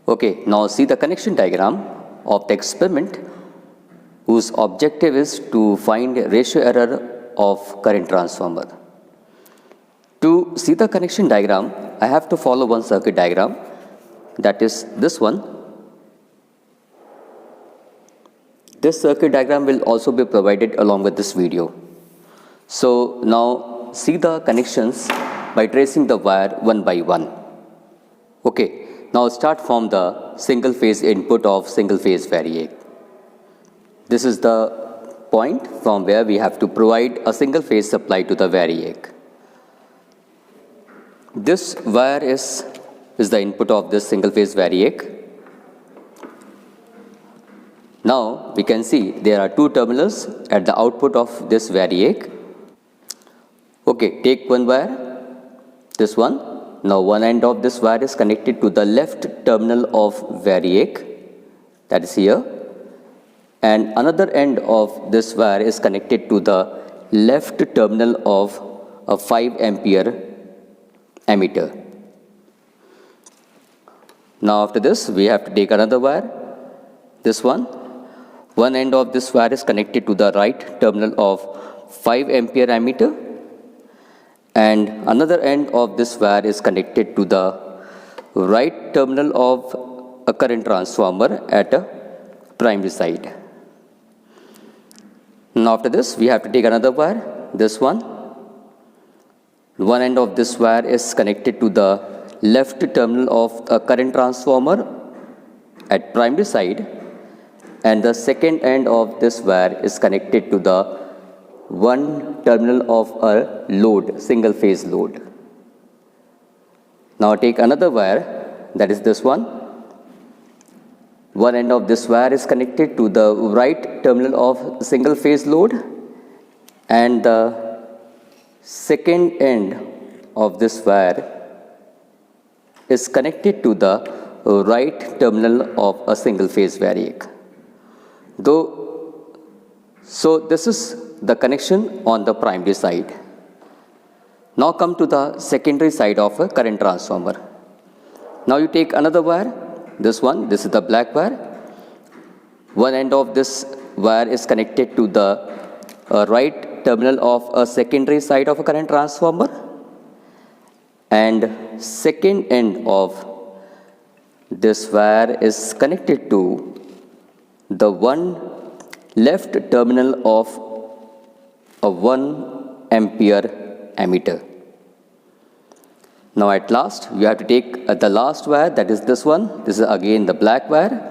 Okay, now see the connection diagram of the experiment whose objective is to find ratio error of current transformer. To see the connection diagram, I have to follow one circuit diagram, that is this one. This circuit diagram will also be provided along with this video. So now see the connections by tracing the wire one by one. Okay. Now start from the single phase input of single phase variac. This is the point from where we have to provide a single phase supply to the variac. This wire is the input of this single phase variac. Now we can see there are two terminals at the output of this variac. Okay, take one wire, this one. Now one end of this wire is connected to the left terminal of variac, that is here, and another end of this wire is connected to the left terminal of a 5 ampere ammeter. Now after this we have to take another wire, this one. One end of this wire is connected to the right terminal of 5 ampere ammeter, and another end of this wire is connected to the right terminal of a current transformer at a primary side. Now after this we have to take another wire, this one. One end of this wire is connected to the left terminal of a current transformer at primary side, and the second end of this wire is connected to the one terminal of a load, single phase load. Now take another wire, that is this one. One end of this wire is connected to the right terminal of single phase load, and the second end of this wire is connected to the right terminal of a single phase variac. So this is the connection on the primary side. Now come to the secondary side of a current transformer. Now you take another wire, this one, this is the black wire. One end of this wire is connected to the right terminal of a secondary side of a current transformer, and second end of this wire is connected to the one left terminal of a 1 ampere ammeter. Now at last you have to take the last wire, that is this one. This is again the black wire.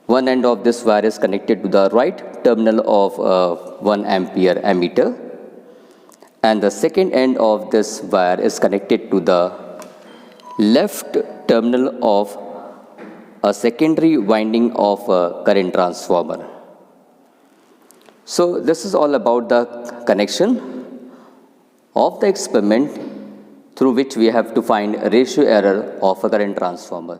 One end of this wire is connected to the right terminal of 1 ampere ammeter, and the second end of this wire is connected to the left terminal of a secondary winding of a current transformer. So this is all about the connection of the experiment through which we have to find a ratio error of a current transformer.